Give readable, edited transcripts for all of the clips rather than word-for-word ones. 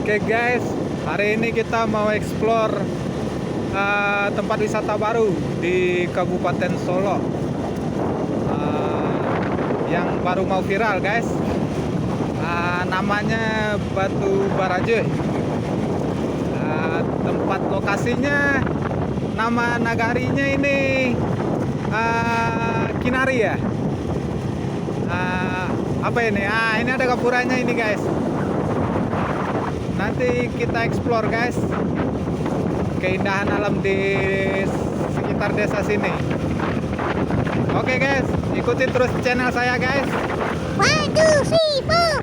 Oke guys, hari ini kita mau explore tempat wisata baru di Kabupaten Solo, yang baru mau viral guys. Namanya Batu Baraje. Tempat lokasinya, nama nagarinya ini Kinari ya. Apa ini? Ini ada gapuranya ini guys. Nanti kita explore guys keindahan alam di sekitar desa sini. Oke guys, ikuti terus channel saya guys. 1, 2, 3, 4.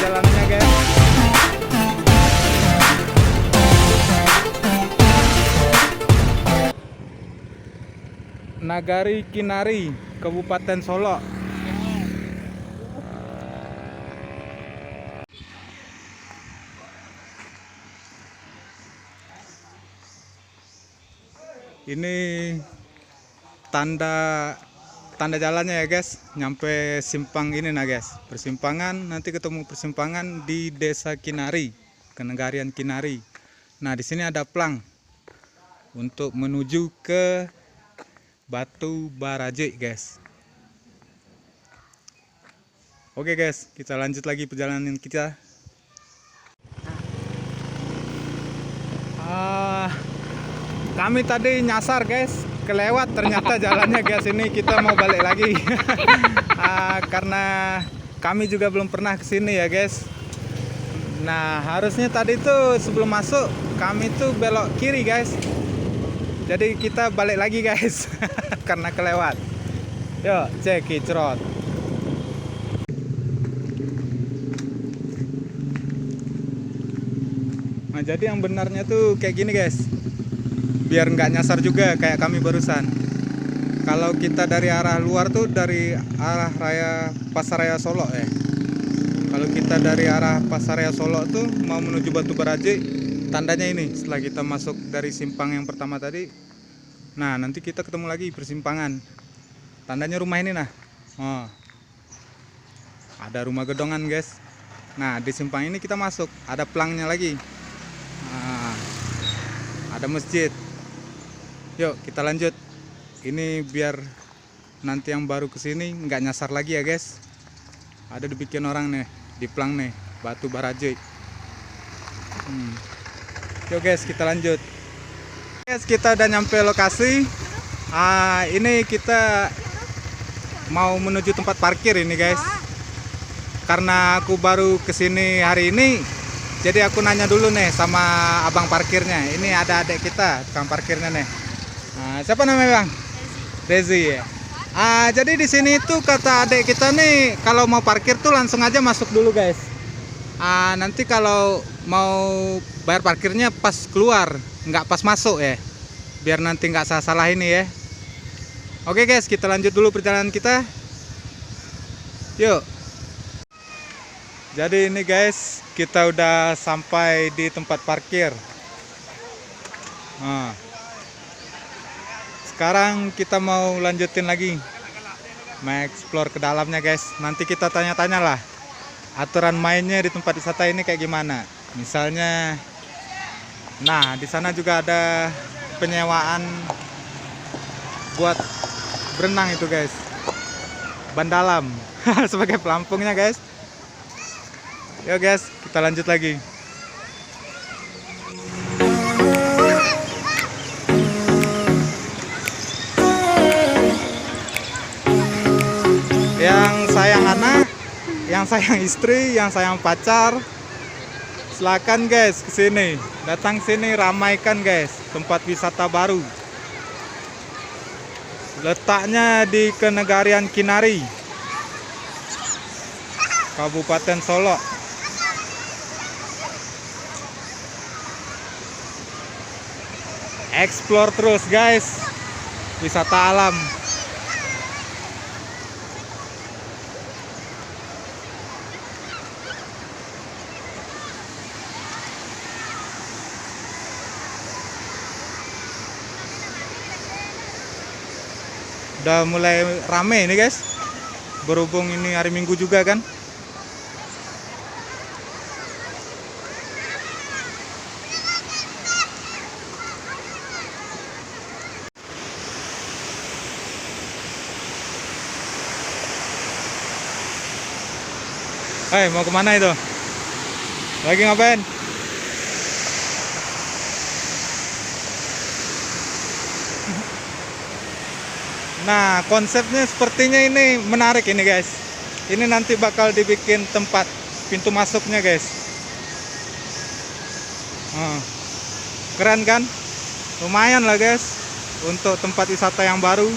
Jalannya guys. Nagari Kinari, Kabupaten Solo. Ini tanda jalannya ya guys, nyampe simpang ini nah guys, persimpangan, nanti ketemu persimpangan di Desa Kinari, Kenegarian Kinari. Nah di sini ada plang untuk menuju ke Batu Baraje guys. Oke guys, kita lanjut lagi perjalanan kita. Kami tadi nyasar guys, kelewat ternyata jalannya guys. Ini kita mau balik lagi karena kami juga belum pernah kesini ya guys. Nah harusnya tadi tuh sebelum masuk kami tuh belok kiri guys. Jadi kita balik lagi guys karena kelewat. Yuk cek kicrot. Nah jadi yang benarnya tuh kayak gini guys, biar nggak nyasar juga kayak kami barusan. Kalau kita dari arah luar tuh dari arah raya Pasaraya Solo ya. Kalau kita dari arah Pasaraya Solo tuh mau menuju Batu Baraje, tandanya ini setelah kita masuk dari simpang yang pertama tadi. Nah nanti kita ketemu lagi persimpangan, tandanya rumah ini nah. Ada rumah gedongan guys. Nah di simpang ini kita masuk, ada pelangnya lagi. Ada masjid. Yuk kita lanjut. Ini biar nanti yang baru kesini nggak nyasar lagi ya guys. Ada dibikin orang nih di plang nih, Batu Baraje. Yuk guys kita lanjut. Guys kita udah nyampe lokasi. Ini kita mau menuju tempat parkir ini guys. Karena aku baru kesini hari ini, jadi aku nanya dulu nih sama abang parkirnya. Ini ada adik kita, tukang parkirnya nih. Siapa namanya bang? Rezi ya. Jadi di sini tuh kata adik kita nih, kalau mau parkir tuh langsung aja masuk dulu guys. Nanti kalau mau bayar parkirnya pas keluar, nggak pas masuk ya. Biar nanti nggak salah-salah ini ya. Oke guys, kita lanjut dulu perjalanan kita. Yuk. Jadi ini guys, kita udah sampai di tempat parkir. Sekarang kita mau lanjutin lagi, mau explore ke dalamnya guys. Nanti kita tanya-tanya lah aturan mainnya di tempat wisata ini kayak gimana. Misalnya, nah di sana juga ada penyewaan buat berenang itu guys, ban dalam sebagai pelampungnya guys. Yuk guys, kita lanjut lagi. Yang sayang anak, yang sayang istri, yang sayang pacar, silakan guys ke sini. Datang sini, ramaikan guys, tempat wisata baru. Letaknya di Kenegarian Kinari, Kabupaten Solo. Explore terus guys, wisata alam. udah mulai rame ini guys. Berhubung ini hari Minggu juga kan. Mau kemana itu? Lagi ngapain? Nah, konsepnya sepertinya ini menarik ini guys. Ini nanti bakal dibikin tempat pintu masuknya guys. Keren kan? Lumayan lah guys untuk tempat wisata yang baru.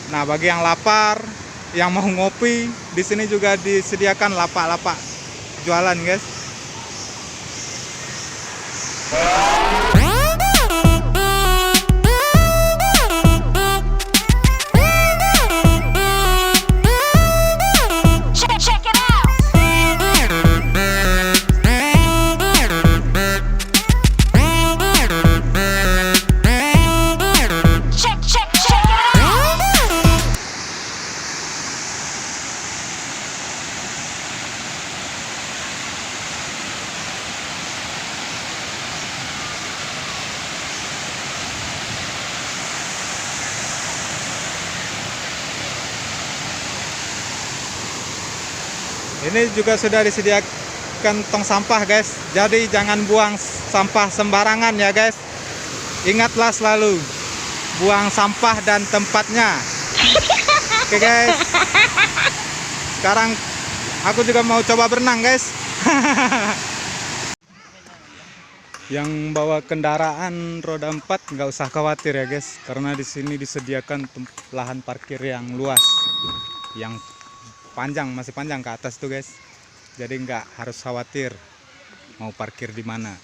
Nah, bagi yang lapar, yang mau ngopi, di sini juga disediakan lapak-lapak jualan guys. Ini juga sudah disediakan tong sampah guys. Jadi jangan buang sampah sembarangan ya guys. Ingatlah selalu buang sampah dan tempatnya. Oke guys. Sekarang aku juga mau coba berenang guys. Yang bawa kendaraan roda 4 nggak usah khawatir ya guys, karena di sini disediakan lahan parkir yang luas, yang panjang, masih panjang ke atas tuh guys. Jadi nggak harus khawatir mau parkir di mana.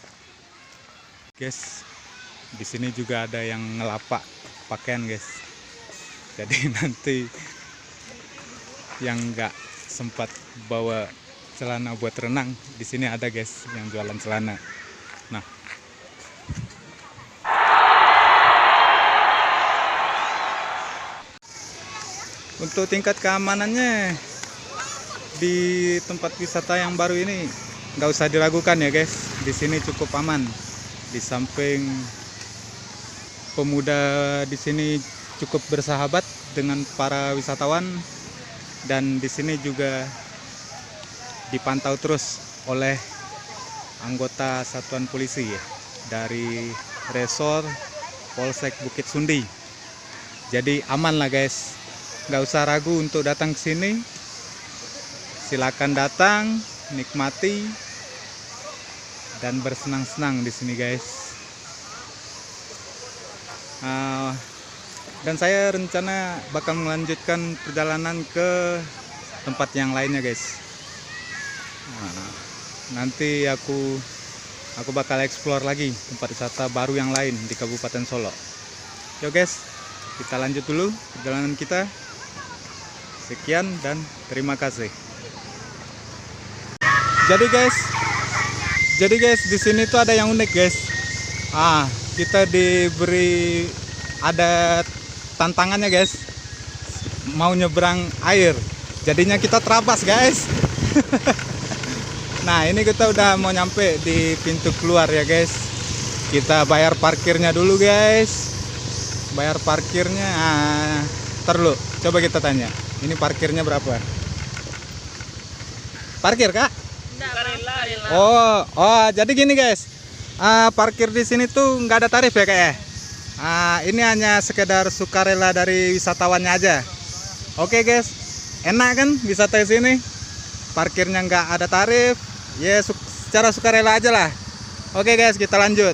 Guys, di sini juga ada yang ngelapak pakaian guys. Jadi nanti yang nggak sempat bawa celana buat renang, di sini ada guys yang jualan celana. Nah, untuk tingkat keamanannya di tempat wisata yang baru ini nggak usah diragukan ya guys. Di sini cukup aman. Di samping pemuda di sini cukup bersahabat dengan para wisatawan, dan di sini juga dipantau terus oleh anggota satuan polisi ya, dari Resor Polsek Bukit Sundi. Jadi aman lah guys. Nggak usah ragu untuk datang ke sini. Silakan datang, nikmati dan bersenang-senang di sini guys. Dan saya rencana bakal melanjutkan perjalanan ke tempat yang lainnya guys. Nanti aku bakal explore lagi tempat wisata baru yang lain di Kabupaten Solok. Yo guys, kita lanjut dulu perjalanan kita. Sekian dan terima kasih. Jadi guys, di sini tuh ada yang unik guys. Kita diberi ada tantangannya guys. Mau nyebrang air. Jadinya kita terabas guys. Nah, ini kita udah mau nyampe di pintu keluar ya guys. Kita bayar parkirnya dulu guys. Bayar parkirnya. Ntar dulu, coba kita tanya. Ini parkirnya berapa? Parkir kak? Oh, jadi gini guys. Parkir di sini tuh nggak ada tarif ya kak ya? Ini hanya sekedar sukarela dari wisatawannya aja. Oke guys, enak kan wisata di sini? Parkirnya nggak ada tarif. Ya secara sukarela aja lah. Oke guys, kita lanjut.